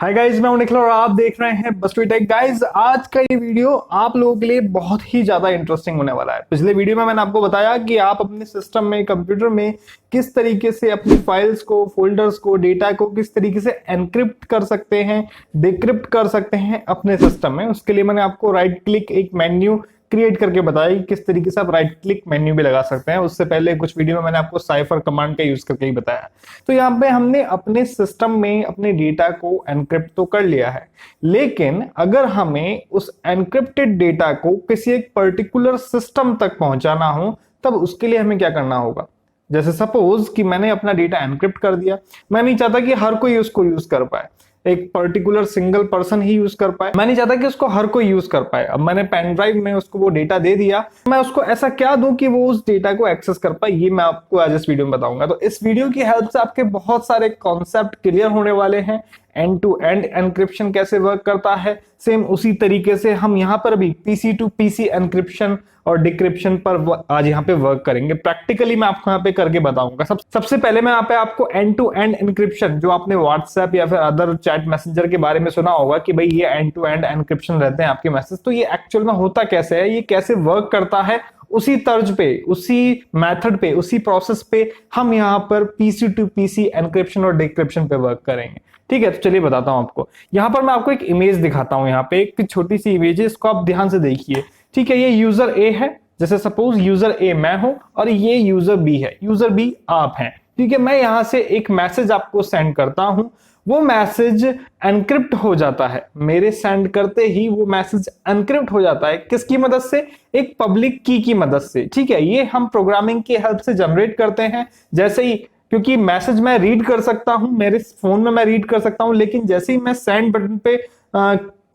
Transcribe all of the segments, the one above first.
Hi guys, मैं हूं निखिल और आप देख रहे हैं बस्टवी टेक। गाइस, आज का ये वीडियो आप लोगों के लिए बहुत ही ज्यादा इंटरेस्टिंग होने वाला है। पिछले वीडियो में मैंने आपको बताया कि आप अपने सिस्टम में, कंप्यूटर में किस तरीके से अपनी फाइल्स को, फोल्डर्स को, डेटा को किस तरीके से एनक्रिप्ट कर सकते हैं, डिक्रिप्ट कर सकते हैं अपने सिस्टम में। उसके लिए मैंने आपको राइट क्लिक एक मेन्यू क्रिएट करके बताया कि किस तरीके से आप राइट क्लिक मेन्यू भी लगा सकते हैं। उससे पहले कुछ वीडियो में मैंने आपको साइफर कमांड का यूज करके ही बताया। तो यहाँ पे हमने अपने सिस्टम में अपने डेटा को एनक्रिप्ट तो कर लिया है, लेकिन अगर हमें उस एनक्रिप्टेड डेटा को किसी एक पर्टिकुलर सिस्टम तक पहुंचाना हो, तब उसके लिए हमें क्या करना होगा। जैसे सपोज कि मैंने अपना डेटा एनक्रिप्ट कर दिया, मैं नहीं चाहता कि हर कोई उसको यूज कर पाए, एक पर्टिकुलर सिंगल पर्सन ही यूज कर पाए। मैं नहीं चाहता कि उसको हर कोई यूज कर पाए। अब मैंने पेन ड्राइव में उसको वो डेटा दे दिया, मैं उसको ऐसा क्या दूं कि वो उस डेटा को एक्सेस कर पाए, ये मैं आपको आज इस वीडियो में बताऊंगा। तो इस वीडियो की हेल्प से आपके बहुत सारे कॉन्सेप्ट क्लियर होने वाले हैं। एंड टू एंड एनक्रिप्शन कैसे वर्क करता है, सेम उसी तरीके से हम यहाँ पर भी पीसी टू पीसी एनक्रिप्शन और डिक्रिप्शन पर आज यहाँ पे वर्क करेंगे। प्रैक्टिकली मैं आपको यहाँ पे करके बताऊंगा। सबसे पहले मैं यहाँ पे आपको एंड टू एंड एनक्रिप्शन, जो आपने व्हाट्सएप या फिर अदर चैट मैसेंजर के बारे में सुना होगा कि भाई ये एंड टू एंड एनक्रिप्शन रहते हैं आपके मैसेज, तो ये एक्चुअल में होता कैसे है, ये कैसे वर्क करता है, उसी तर्ज पे, उसी मेथड पे, उसी प्रोसेस पे हम यहाँ पर पीसी टू पीसी एनक्रिप्शन और डिक्रिप्शन पे वर्क करेंगे। ठीक है, तो चलिए बताता हूं आपको। यहां पर मैं आपको एक इमेज दिखाता हूं। यहाँ पे एक छोटी सी इमेज है, इसको आप ध्यान से देखिए। ठीक है, ये यूजर ए है। जैसे सपोज यूजर ए मैं हूं और ये यूजर बी है, यूजर बी आप हैं। ठीक है, मैं यहां से एक मैसेज आपको सेंड करता हूं, वो मैसेज एनक्रिप्ट हो जाता है। मेरे सेंड करते ही वो मैसेज एनक्रिप्ट हो जाता है। किसकी मदद से? एक पब्लिक की मदद से। ठीक है, ये हम प्रोग्रामिंग की हेल्प से जनरेट करते हैं। जैसे ही, क्योंकि मैसेज मैं रीड कर सकता हूं, मेरे फोन में मैं रीड कर सकता हूं, लेकिन जैसे ही मैं सेंड बटन पे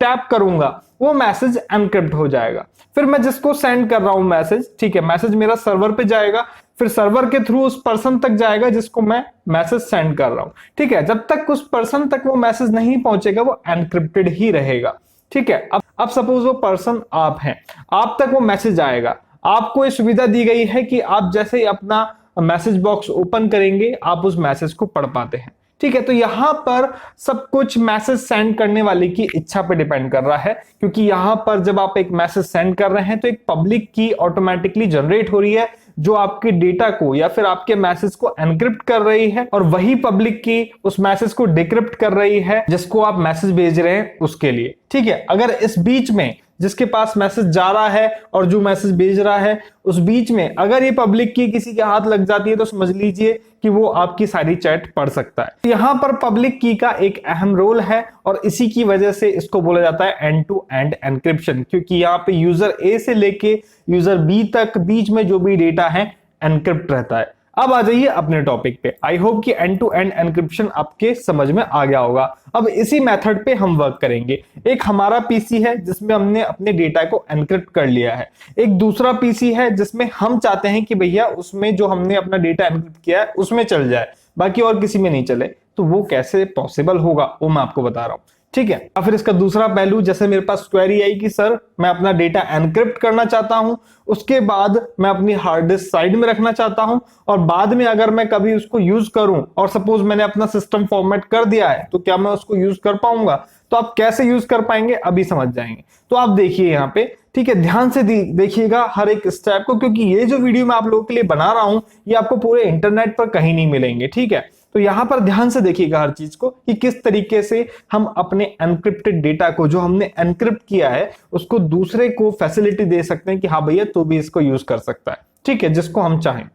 टैप करूंगा वो मैसेज एनक्रिप्ट हो जाएगा। फिर मैं जिसको सेंड कर रहा हूं मैसेज, ठीक है, मैसेज मेरा सर्वर पे जाएगा, फिर सर्वर के थ्रू उस पर्सन तक जाएगा जिसको मैं मैसेज सेंड कर रहा हूं। ठीक है, जब तक उस पर्सन तक वो मैसेज नहीं पहुंचेगा वो एनक्रिप्टेड ही रहेगा। ठीक है, अब सपोज वो पर्सन आप हैं, आप तक वो मैसेज आएगा। आपको ये सुविधा दी गई है कि आप जैसे ही अपना मैसेज बॉक्स ओपन करेंगे आप उस मैसेज को पढ़ पाते हैं। ठीक है, तो यहां पर सब कुछ मैसेज सेंड करने वाले की इच्छा पे डिपेंड कर रहा है, क्योंकि यहां पर जब आप एक मैसेज सेंड कर रहे हैं तो एक पब्लिक की ऑटोमेटिकली जनरेट हो रही है, जो आपके डेटा को या फिर आपके मैसेज को एनक्रिप्ट कर रही है, और वही पब्लिक की उस मैसेज को डिक्रिप्ट कर रही है जिसको आप मैसेज भेज रहे हैं उसके लिए। ठीक है, अगर इस बीच में जिसके पास मैसेज जा रहा है और जो मैसेज भेज रहा है, उस बीच में अगर ये पब्लिक की किसी के हाथ लग जाती है तो समझ लीजिए कि वो आपकी सारी चैट पढ़ सकता है। यहां पर पब्लिक की का एक अहम रोल है और इसी की वजह से इसको बोला जाता है एंड टू एंड एनक्रिप्शन, क्योंकि यहाँ पे यूजर ए से लेके यूजर बी तक बीच में जो भी डेटा है एनक्रिप्ट रहता है। अब आ जाइए अपने टॉपिक पे। आई होप कि एंड टू एंड एनक्रिप्शन आपके समझ में आ गया होगा। अब इसी मेथड पे हम वर्क करेंगे। एक हमारा पीसी है जिसमें हमने अपने डेटा को एनक्रिप्ट कर लिया है, एक दूसरा पीसी है जिसमें हम चाहते हैं कि भैया उसमें जो हमने अपना डेटा एनक्रिप्ट किया है उसमें चल जाए, बाकी और किसी में नहीं चले। तो वो कैसे पॉसिबल होगा वो मैं आपको बता रहा हूं। ठीक है, या फिर इसका दूसरा पहलू, जैसे मेरे पास क्वेरी आई कि सर मैं अपना डेटा एनक्रिप्ट करना चाहता हूं, उसके बाद मैं अपनी हार्ड डिस्क साइड में रखना चाहता हूं, और बाद में अगर मैं कभी उसको यूज करूं और सपोज मैंने अपना सिस्टम फॉर्मेट कर दिया है, तो क्या मैं उसको यूज कर पाऊंगा? तो आप कैसे यूज कर पाएंगे अभी समझ जाएंगे। तो आप देखिए यहाँ पे, ठीक है, ध्यान से देखिएगा हर एक स्टेप को, क्योंकि ये जो वीडियो मैं आप लोगों के लिए बना रहा हूं ये आपको पूरे इंटरनेट पर कहीं नहीं मिलेंगे। ठीक है, तो यहां पर ध्यान से देखिएगा हर चीज को कि किस तरीके से हम अपने एनक्रिप्टेड डेटा को, जो हमने एनक्रिप्ट किया है, उसको दूसरे को फैसिलिटी दे सकते हैं कि हाँ भैया तू भी इसको यूज कर सकता है। ठीक है, जिसको हम चाहें।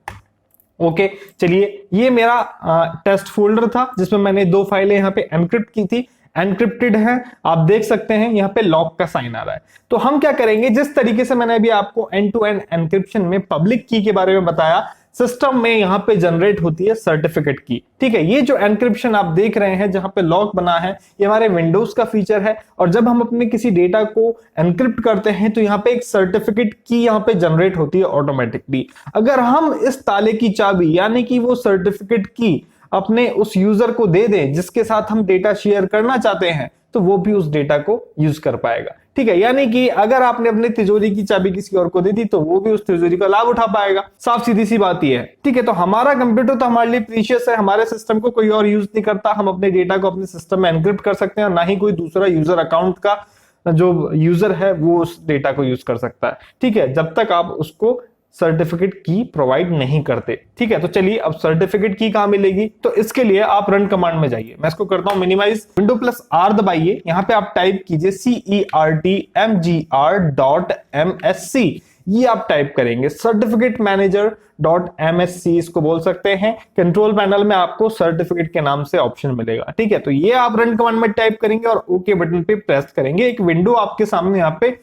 ओके, चलिए, ये मेरा टेस्ट फोल्डर था जिसमें मैंने 2 फाइलें यहाँ पे एनक्रिप्ट की थी, एनक्रिप्टेड है। आप देख सकते हैं यहाँ पे लॉक का साइन आ रहा है। तो हम क्या करेंगे, जिस तरीके से मैंने अभी आपको एंड टू एंड एनक्रिप्शन में पब्लिक की के बारे में बताया, सिस्टम में यहां पे जनरेट होती है सर्टिफिकेट की। ठीक है, ये जो एनक्रिप्शन आप देख रहे हैं जहां पे लॉक बना है, ये हमारे विंडोज का फीचर है, और जब हम अपने किसी डेटा को एनक्रिप्ट करते हैं तो यहाँ पे एक सर्टिफिकेट की यहाँ पे जनरेट होती है ऑटोमेटिकली। अगर हम इस ताले की चाबी यानी कि वो सर्टिफिकेट की अपने उस यूजर को दे दें जिसके साथ हम डेटा शेयर करना चाहते हैं, तो वो भी उस डेटा को यूज कर पाएगा। ठीक है, यानी कि अगर आपने अपनी तिजोरी की चाबी किसी और को दे दी तो वो भी उस तिजोरी का लाभ उठा पाएगा। साफ सीधी सी बात ही है। ठीक है, तो हमारा कंप्यूटर तो हमारे लिए प्रीशियस है, हमारे सिस्टम को कोई और यूज नहीं करता। हम अपने डेटा को अपने सिस्टम में एनक्रिप्ट कर सकते हैं और ना ही कोई दूसरा यूजर अकाउंट का जो यूजर है वो उस डेटा को यूज कर सकता है। ठीक है, जब तक आप उसको सर्टिफिकेट की प्रोवाइड नहीं करते। ठीक है, तो चलिए अब सर्टिफिकेट की कहां मिलेगी, तो इसके लिए आप रन कमांड में जाइए। मैं इसको करता हूं मिनिमाइज, विंडो प्लस आर दबाइए, यहां पे आप टाइप कीजिए CERTMGR.MSC। ये आप टाइप करेंगे, सर्टिफिकेट मैनेजर .MSC इसको बोल सकते हैं। कंट्रोल पैनल में आपको सर्टिफिकेट के नाम से ऑप्शन मिलेगा। ठीक है, तो ये आप रन कमांड में टाइप करेंगे और ओके बटन पे प्रेस करेंगे। एक विंडो आपके सामने यहाँ पे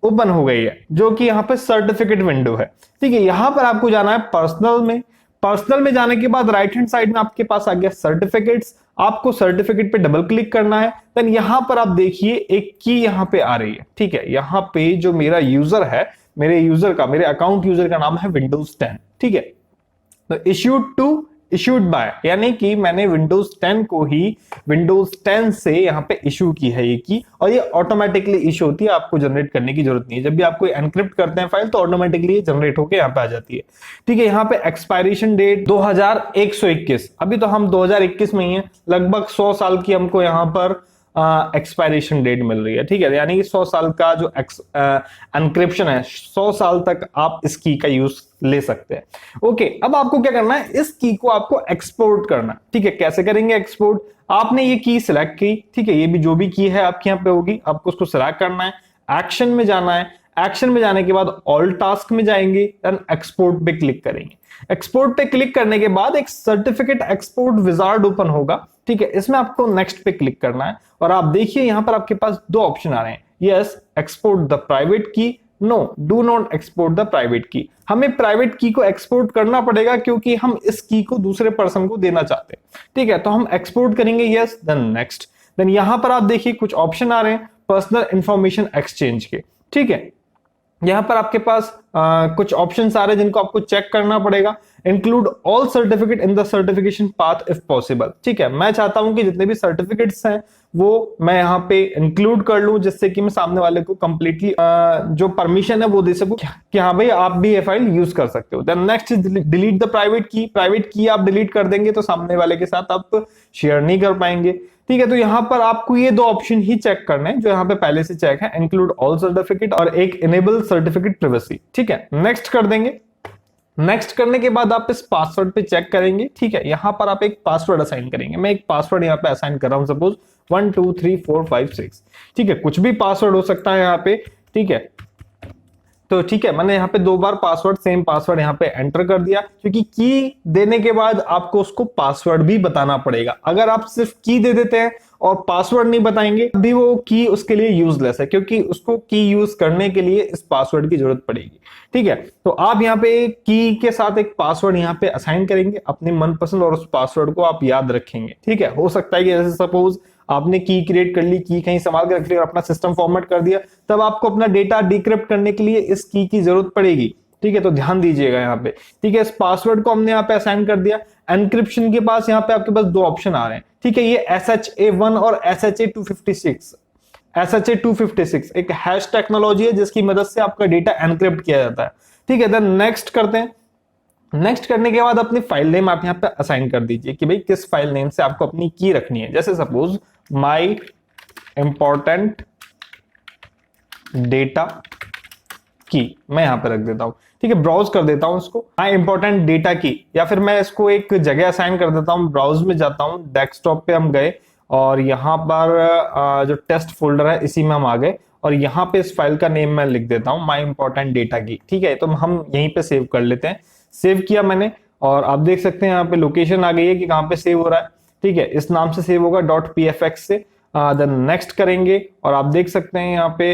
ओपन हो गई है, जो कि यहाँ पे सर्टिफिकेट विंडो है। ठीक है, यहां पर आपको जाना है पर्सनल में। पर्सनल में जाने के बाद राइट हैंड साइड में आपके पास आ गया सर्टिफिकेट्स। आपको सर्टिफिकेट पे डबल क्लिक करना है। देन यहां पर आप देखिए एक की यहां पे आ रही है। ठीक है, यहां पे जो मेरा यूजर है, मेरे अकाउंट यूजर का नाम है विंडोज 10। ठीक है, तो इश्यूड बाय, यानी कि मैंने विंडोज 10 को ही विंडोज 10 से यहां पे इशू की है ये की, और ये ऑटोमेटिकली इशू होती है, आपको जनरेट करने की जरूरत नहीं है। जब भी आप कोई एनक्रिप्ट करते हैं फाइल तो ऑटोमेटिकली ये जनरेट होकर यहाँ पे आ जाती है। ठीक है, यहाँ पे एक्सपायरेशन डेट 2121, अभी तो हम 2021 में ही है, लगभग 100 साल की हमको यहाँ पर एक्सपायरेशन डेट मिल रही है। ठीक है, यानी कि 100 साल का जो एनक्रिप्शन है, 100 साल तक आप इस की का यूज ले सकते हैं। ओके, अब आपको क्या करना है, इस की को आपको एक्सपोर्ट करना। ठीक है, कैसे करेंगे एक्सपोर्ट, आपने ये की सिलेक्ट की। ठीक है, ये भी जो भी की है आपके यहाँ पे होगी, आपको उसको सिलेक्ट करना है, एक्शन में जाना है। एक्शन में जाने के बाद ऑल टास्क में जाएंगे, देन एक्सपोर्ट पे क्लिक करेंगे। एक्सपोर्ट पे क्लिक करने के बाद एक सर्टिफिकेट एक्सपोर्ट विजार्ड ओपन होगा। ठीक है, इसमें आपको नेक्स्ट पे क्लिक करना है और आप देखिए यहां पर आपके पास दो ऑप्शन आ रहे हैं, yes export the private key, no do not export the private key. हमें प्राइवेट की को एक्सपोर्ट करना पड़ेगा क्योंकि हम इस की को दूसरे पर्सन को देना चाहते हैं। ठीक है, तो हम एक्सपोर्ट करेंगे, यस, देन नेक्स्ट। देन यहां पर आप देखिए कुछ ऑप्शन आ रहे हैं पर्सनल इंफॉर्मेशन एक्सचेंज के। ठीक है, यहां पर आपके पास कुछ ऑप्शंस आ रहे हैं जिनको आपको चेक करना पड़ेगा। Include all certificate in the certification path if possible. ठीक है, मैं चाहता हूं कि जितने भी सर्टिफिकेट्स हैं वो मैं यहाँ पे इंक्लूड कर लूं, जिससे कि मैं सामने वाले को कंप्लीटली जो परमिशन है वो दे सकूं कि हाँ भाई आप भी ये फाइल यूज कर सकते हो। Then next is delete the private key. Private key आप डिलीट कर देंगे तो सामने वाले के साथ आप शेयर नहीं कर पाएंगे। ठीक है, तो यहां पर आपको ये दो ऑप्शन ही चेक करने हैं जो यहां पे पहले से चेक है, इंक्लूड ऑल सर्टिफिकेट और एक इनेबल सर्टिफिकेट प्राइवेसी। ठीक है, नेक्स्ट कर देंगे। नेक्स्ट करने के बाद आप इस पासवर्ड पे चेक करेंगे। ठीक है, यहां पर आप एक पासवर्ड असाइन करेंगे। मैं एक पासवर्ड यहां पे असाइन कर रहा हूं, सपोज 1 2 3 4 5 6। ठीक है, कुछ भी पासवर्ड हो सकता है यहां पे। ठीक है, तो ठीक है, मैंने यहाँ पे 2 बार पासवर्ड, सेम पासवर्ड यहाँ पे एंटर कर दिया, क्योंकि की देने के बाद आपको उसको पासवर्ड भी बताना पड़ेगा। अगर आप सिर्फ की दे देते हैं और पासवर्ड नहीं बताएंगे भी वो की उसके लिए यूजलेस है, क्योंकि उसको की यूज करने के लिए इस पासवर्ड की जरूरत पड़ेगी। ठीक है, तो आप यहाँ पे की के साथ एक पासवर्ड यहाँ पे असाइन करेंगे अपने मनपसंद, और उस पासवर्ड को आप याद रखेंगे। ठीक है, हो सकता है कि जैसे सपोज आपने की क्रिएट कर ली, की कहीं संभाल के रख ली और अपना सिस्टम फॉर्मेट कर दिया, तब आपको अपना डेटा डिक्रिप्ट करने के लिए इस की जरूरत पड़ेगी। ठीक है, तो ध्यान दीजिएगा यहाँ पे। ठीक है, इस पासवर्ड को हमने यहाँ पे असाइन कर दिया। एनक्रिप्शन के पास यहाँ पे आपके पास 2 ऑप्शन आ रहे हैं। ठीक है, ये SHA-1 और SHA-256। SHA-256 एक हैश टेक्नोलॉजी है जिसकी मदद से आपका डेटा एनक्रिप्ट किया जाता है। ठीक है, देन नेक्स्ट करते हैं। नेक्स्ट करने के बाद अपनी फाइल नेम आप यहाँ पे असाइन कर दीजिए कि भाई किस फाइल नेम से आपको अपनी की रखनी है। जैसे सपोज माई इंपॉर्टेंट डेटा की मैं यहां पे रख देता हूं। ठीक है, ब्राउज कर देता हूं इसको, माई इंपॉर्टेंट डेटा की, या फिर मैं इसको एक जगह असाइन कर देता हूं। ब्राउज में जाता हूं, डेस्कटॉप पे हम गए और यहाँ पर जो टेस्ट फोल्डर है इसी में हम आ गए, और यहाँ पे इस फाइल का नेम मैं लिख देता हूं माई इंपॉर्टेंट डेटा की। ठीक है, तो हम यहीं पे सेव कर लेते हैं। सेव किया मैंने, और आप देख सकते हैं यहाँ पे लोकेशन आ गई है कि कहाँ पे सेव हो रहा है। ठीक है, इस नाम से सेव होगा .pfx से। देन नेक्स्ट करेंगे और आप देख सकते हैं यहाँ पे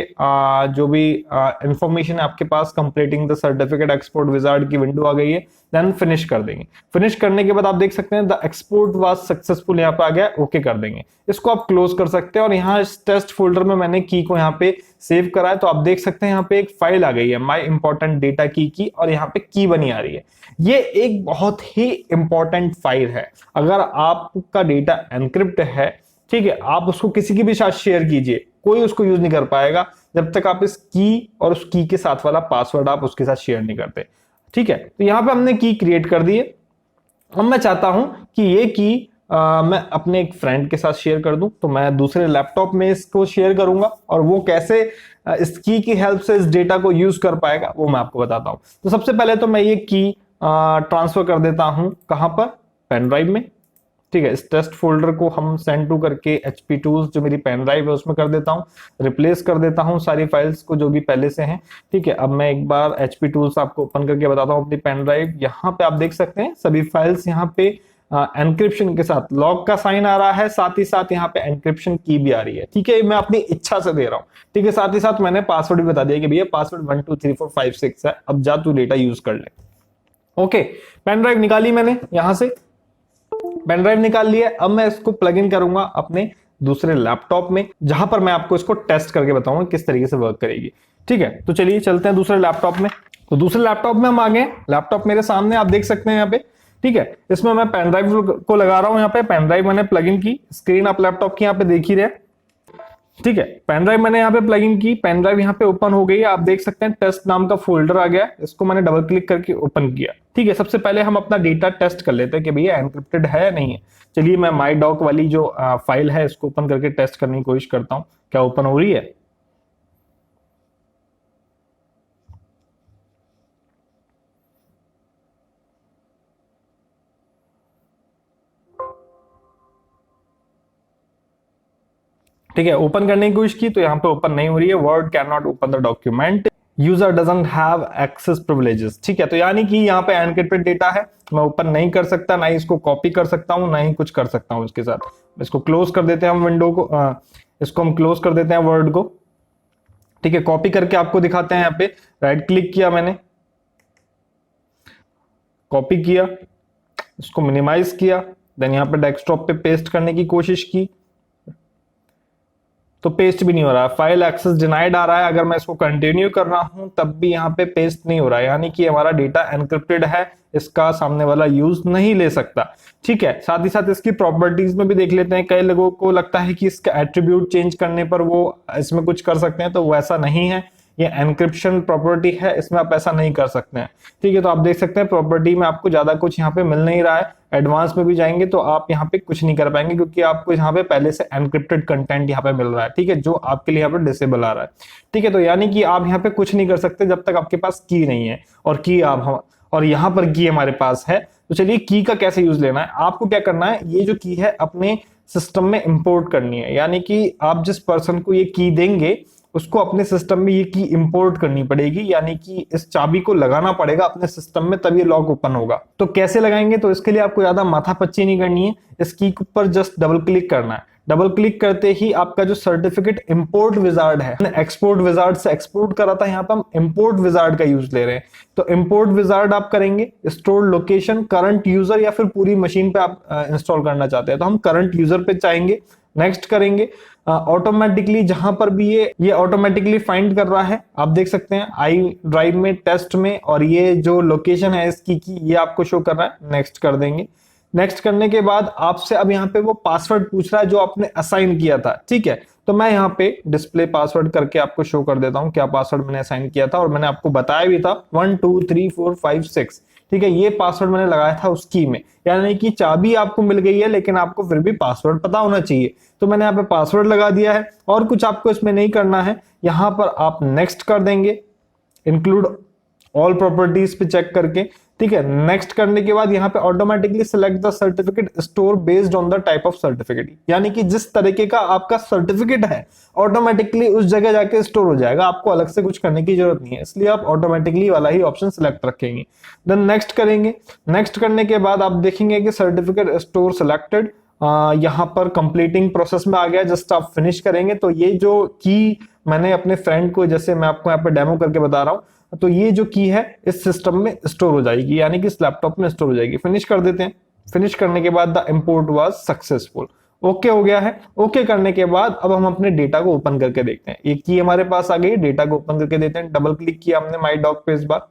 जो भी इंफॉर्मेशन है आपके पास, completing the certificate export wizard की विंडो आ गई है। देन फिनिश कर देंगे। फिनिश करने के बाद आप देख सकते हैं द एक्सपोर्ट वाज सक्सेसफुल यहाँ पे आ गया, ओके कर देंगे। इसको आप क्लोज कर सकते हैं, और यहाँ इस टेस्ट फोल्डर में मैंने की को यहाँ पे सेव करा है, तो आप देख सकते हैं यहाँ पे एक फाइल आ गई है माई इंपॉर्टेंट डेटा की, और यहाँ पे की बनी आ रही है। ये एक बहुत ही इंपॉर्टेंट फाइल है। अगर आपका डेटा एनक्रिप्ट है, ठीक है, आप उसको किसी के भी साथ शेयर कीजिए, कोई उसको यूज नहीं कर पाएगा जब तक आप इस की और उस की के साथ वाला पासवर्ड आप उसके साथ शेयर नहीं करते। ठीक है, तो यहां पे हमने की क्रिएट कर दी है। अब मैं चाहता हूं कि ये की मैं अपने एक फ्रेंड के साथ शेयर कर दूं, तो मैं दूसरे लैपटॉप में इसको शेयर करूंगा और वो कैसे इस की हेल्प से इस डेटा को यूज कर पाएगा वो मैं आपको बताता हूं। तो सबसे पहले तो मैं ये की ट्रांसफर कर देता हूं, कहां पर, पेन ड्राइव में। ठीक है, इस टेस्ट फोल्डर को हम सेंड टू करके एचपी टूल्स जो मेरी पेन ड्राइव है उसमें कर देता हूं, रिप्लेस कर देता हूं सारी फाइल्स को जो भी पहले से हैं। ठीक है, अब मैं एक बार एचपी टूल्स आपको ओपन करके बताता हूं अपनी पेन ड्राइव। यहाँ पे आप देख सकते हैं सभी फाइल्स यहाँ पे एनक्रिप्शन के साथ लॉक का साइन आ रहा है, साथ ही साथ यहाँ पे एनक्रिप्शन की भी आ रही है। ठीक है, मैं अपनी इच्छा से दे रहा हूँ। ठीक है, साथ ही साथ मैंने पासवर्ड भी बता दिया कि भैया पासवर्ड 123456 है, अब जा तू डेटा यूज कर ले। ओके, पेन ड्राइव निकाली मैंने, यहां से पेन ड्राइव निकाल लिया। अब मैं इसको प्लग इन करूंगा अपने दूसरे लैपटॉप में, जहां पर मैं आपको इसको टेस्ट करके बताऊंगा किस तरीके से वर्क करेगी। ठीक है, तो चलिए चलते हैं दूसरे लैपटॉप में। तो दूसरे लैपटॉप में हम आ गए, लैपटॉप मेरे सामने आप देख सकते हैं यहाँ पे। ठीक है, इसमें मैं पेन ड्राइव को लगा रहा हूं, यहाँ पे पेन ड्राइव मैंने प्लग इन की, स्क्रीन आप लैपटॉप की यहाँ पे देख ही रहे। ठीक है, पेन ड्राइव मैंने यहाँ पे प्लग इन की, पेन ड्राइव यहाँ पे ओपन हो गई। आप देख सकते हैं टेस्ट नाम का फोल्डर आ गया, इसको मैंने डबल क्लिक करके ओपन किया। ठीक है, सबसे पहले हम अपना डेटा टेस्ट कर लेते हैं कि भैया एनक्रिप्टेड है या नहीं है। चलिए मैं माई डॉक वाली जो फाइल है इसको ओपन करके टेस्ट करने की कोशिश करता हूँ, क्या ओपन हो रही है। ठीक है, ओपन करने की कोशिश की तो यहाँ पे ओपन नहीं हो रही है, Word can not open the document, user doesn't have access privileges. ठीक है, तो यानी कि यहाँ पे एनक्रिप्टेड डेटा है, मैं ओपन नहीं कर सकता, ना ही इसको कॉपी कर सकता हूँ, ना ही कुछ कर सकता हूँ इसके साथ। इसको क्लोज कर देते हैं हम विंडो को, इसको हम क्लोज कर देते हैं वर्ड को। ठीक है, कॉपी करके आपको दिखाते हैं। यहाँ पे राइट क्लिक किया मैंने, कॉपी किया, इसको मिनिमाइज किया, देन यहाँ पे डेस्कटॉप पे पेस्ट करने की कोशिश की तो पेस्ट भी नहीं हो रहा है, फाइल एक्सेस डिनाइड आ रहा है। अगर मैं इसको कंटिन्यू कर रहा हूं तब भी यहाँ पे पेस्ट नहीं हो रहा है, यानी कि हमारा डेटा एनक्रिप्टेड है, इसका सामने वाला यूज नहीं ले सकता। ठीक है, साथ ही साथ इसकी प्रॉपर्टीज में भी देख लेते हैं। कई लोगों को लगता है कि इसका एट्रीब्यूट चेंज करने पर वो इसमें कुछ कर सकते हैं, तो वैसा नहीं है। ये एनक्रिप्शन प्रॉपर्टी है, इसमें आप ऐसा नहीं कर सकते हैं। ठीक है, तो आप देख सकते हैं प्रॉपर्टी में आपको ज्यादा कुछ यहाँ पे मिल नहीं रहा है। एडवांस में भी जाएंगे तो आप यहाँ पे कुछ नहीं कर पाएंगे, क्योंकि आपको यहाँ पे पहले से एनक्रिप्टेड कंटेंट यहाँ पे मिल रहा है। ठीक है, जो आपके लिए यहाँ पे डिसेबल आ रहा है। ठीक है, तो यानी कि आप यहाँ पे कुछ नहीं कर सकते जब तक आपके पास की नहीं है, और की आप और यहाँ पर की हमारे पास है। तो चलिए की का कैसे यूज लेना है, आपको क्या करना है, ये जो की है अपने सिस्टम में इंपोर्ट करनी है। यानी कि आप जिस पर्सन को ये की देंगे उसको अपने सिस्टम में ये की इंपोर्ट करनी पड़ेगी, यानी कि इस चाबी को लगाना पड़ेगा अपने सिस्टम में, तब ये लॉक ओपन होगा। तो कैसे लगाएंगे, तो इसके लिए आपको ज्यादा माथापच्ची नहीं करनी है, इस की पर जस्ट डबल क्लिक करना है। डबल क्लिक करते ही आपका जो सर्टिफिकेट इंपोर्ट विजार्ड है, एक्सपोर्ट विजार्ड से एक्सपोर्ट करा था, यहाँ पर हम इंपोर्ट विजार्ड का यूज ले रहे हैं। तो इंपोर्ट विजार्ड आप करेंगे, स्टोर लोकेशन करंट यूजर या फिर पूरी मशीन पे आप इंस्टॉल करना चाहते हैं तो हम करंट यूजर पे चाहेंगे, नेक्स्ट करेंगे। ऑटोमेटिकली जहां पर भी ये ऑटोमेटिकली फाइंड कर रहा है, आप देख सकते हैं आई ड्राइव में, टेस्ट में, और ये जो लोकेशन है इसकी की ये आपको शो कर रहा है, नेक्स्ट कर देंगे। नेक्स्ट करने के बाद आपसे अब यहाँ पे वो पासवर्ड पूछ रहा है जो आपने असाइन किया था। ठीक है, तो मैं यहाँ पे डिस्प्ले पासवर्ड करके आपको शो कर देता हूँ क्या पासवर्ड मैंने असाइन किया था, और मैंने आपको बताया भी था 1 2 3 4 5 6। ठीक है, ये पासवर्ड मैंने लगाया था उस की में, यानी कि चाबी आपको मिल गई है लेकिन आपको फिर भी पासवर्ड पता होना चाहिए। तो मैंने यहाँ पे पासवर्ड लगा दिया है, और कुछ आपको इसमें नहीं करना है। यहाँ पर आप नेक्स्ट कर देंगे, इंक्लूड ऑल प्रॉपर्टीज पे चेक करके। ठीक है, नेक्स्ट करने के बाद यहाँ पे automatically select the certificate store based on the type of certificate, यानी कि जिस तरीके का आपका सर्टिफिकेट है ऑटोमेटिकली उस जगह जाके स्टोर हो जाएगा, आपको अलग से कुछ करने की जरूरत नहीं है, इसलिए आप ऑटोमेटिकली वाला ही ऑप्शन सिलेक्ट रखेंगे। देन नेक्स्ट करेंगे, नेक्स्ट करने के बाद आप देखेंगे कि सर्टिफिकेट स्टोर सिलेक्टेड, यहाँ पर कंप्लीटिंग प्रोसेस में आ गया, जस्ट आप फिनिश करेंगे तो ये जो की मैंने अपने फ्रेंड को, जैसे मैं आपको यहाँ पे डेमो करके बता रहा हूँ, तो ये जो की है इस सिस्टम में स्टोर हो जाएगी, यानी कि इस लैपटॉप में स्टोर हो जाएगी। फिनिश कर देते हैं, फिनिश करने के बाद the import was successful, okay हो गया है। ओके करने के बाद अब हम अपने डेटा को ओपन करके देखते हैं, ये की हमारे पास आ गई, डेटा को ओपन करके देते हैं। डबल क्लिक किया हमने माई डॉक पे इस बार,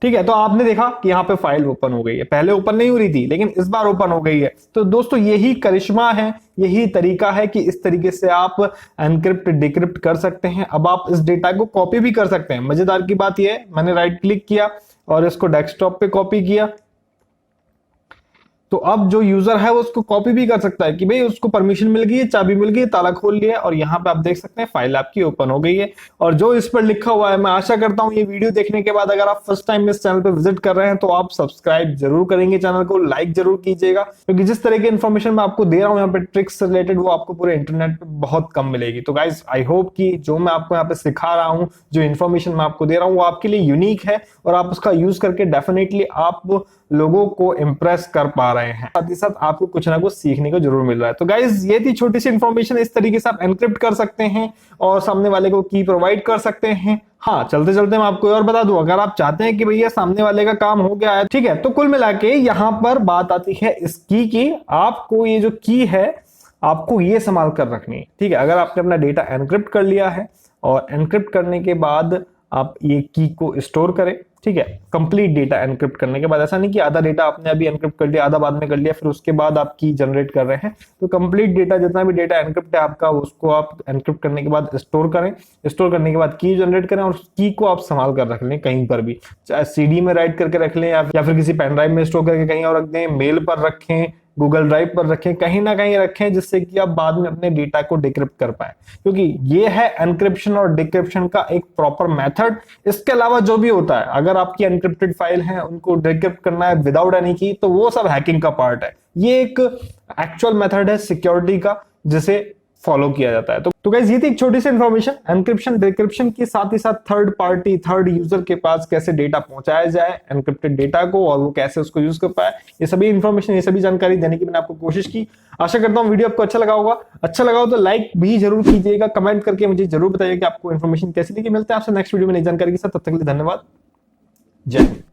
ठीक है, तो आपने देखा कि यहाँ पे फाइल ओपन हो गई है, पहले ओपन नहीं हो रही थी लेकिन इस बार ओपन हो गई है। तो दोस्तों यही करिश्मा है, यही तरीका है कि इस तरीके से आप एनक्रिप्ट डिक्रिप्ट कर सकते हैं। अब आप इस डेटा को कॉपी भी कर सकते हैं। मजेदार की बात यह है, मैंने राइट क्लिक किया और इसको डेस्कटॉप पे कॉपी किया, तो अब जो यूजर है वो उसको कॉपी भी कर सकता है कि भाई उसको परमिशन मिल गई है, चाबी मिल गई है, ताला खोल लिया, और यहाँ पे आप देख सकते हैं फाइल आपकी ओपन हो गई है। और जो इस पर लिखा हुआ है, मैं आशा करता हूं ये वीडियो देखने के बाद अगर आप फर्स्ट टाइम इस चैनल पे विजिट कर रहे हैं तो आप सब्सक्राइब जरूर करेंगे, चैनल को लाइक जरूर कीजिएगा, क्योंकि जिस तरह की इन्फॉर्मेशन मैं आपको दे रहा हूँ यहाँ पे ट्रिक्स से रिलेटेड, वो आपको पूरे इंटरनेट पे बहुत कम मिलेगी। तो गाइज आई होप कि जो मैं आपको यहाँ पे सिखा रहा हूँ, जो इन्फॉर्मेशन मैं आपको दे रहा हूँ, वो आपके लिए यूनिक है और आप उसका यूज करके डेफिनेटली आप लोगों को इंप्रेस कर पा रहे हैं, साथ ही साथ आपको कुछ ना कुछ सीखने को जरूर मिल रहा है। तो गाइज ये थी छोटी सी इंफॉर्मेशन, इस तरीके से आप एनक्रिप्ट कर सकते हैं और सामने वाले को की प्रोवाइड कर सकते हैं। हाँ, चलते चलते मैं आपको और बता दूं, अगर आप चाहते हैं कि भैया सामने वाले का काम हो गया है, ठीक है, तो कुल मिला के यहाँ पर बात आती है इस की आपको ये जो की है आपको ये संभाल कर रखनी है। ठीक है, अगर आपने अपना डेटा एनक्रिप्ट कर लिया है और एनक्रिप्ट करने के बाद आप ये की को स्टोर करें। ठीक है, कंप्लीट डेटा एनक्रिप्ट करने के बाद, ऐसा नहीं कि आधा डेटा आपने अभी एनक्रिप्ट कर लिया, आधा बाद में कर लिया, फिर उसके बाद आप की जनरेट कर रहे हैं। तो कंप्लीट डेटा, जितना भी डेटा एनक्रिप्ट है आपका, उसको आप एनक्रिप्ट करने के बाद स्टोर करें। स्टोर करने के बाद की जनरेट करें और की को आप संभाल कर रख लें कहीं पर भी, चाहे सीडी में राइट करके रख लें या फिर किसी पेन ड्राइव में स्टोर करके कहीं और रख दें, मेल पर रखें, गूगल ड्राइव पर रखें, कहीं ना कहीं रखें, जिससे कि आप बाद में अपने डेटा को डिक्रिप्ट कर पाए, क्योंकि ये है एनक्रिप्शन और डिक्रिप्शन का एक प्रॉपर मेथड। इसके अलावा जो भी होता है, अगर आपकी एनक्रिप्टेड फाइल है उनको डिक्रिप्ट करना है विदाउट एनी की, तो वो सब हैकिंग का पार्ट है। ये एक एक्चुअल मेथड है सिक्योरिटी का, जिसे फॉलो किया जाता है। तो गाइस ये थी एक छोटी सी इंफॉर्मेशन एनक्रिप्शन डिक्रिप्शन की, साथ ही साथ थर्ड पार्टी, थर्ड यूजर के पास कैसे डेटा पहुंचाया जाए एनक्रिप्टेड डेटा को, और वो कैसे उसको यूज कर पाए, ये सभी इंफॉर्मेशन, ये सभी जानकारी देने की मैंने आपको कोशिश की। आशा करता हूं वीडियो आपको अच्छा लगा होगा। अच्छा लगा हो तो लाइक भी जरूर कीजिएगा, कमेंट करके मुझे जरूर बताइए कि आपको इन्फॉर्मेशन कैसी लगी। मिलते हैं आपसे नेक्स्ट वीडियो में नई जानकारी के साथ, तब तक के लिए धन्यवाद, जय हिंद।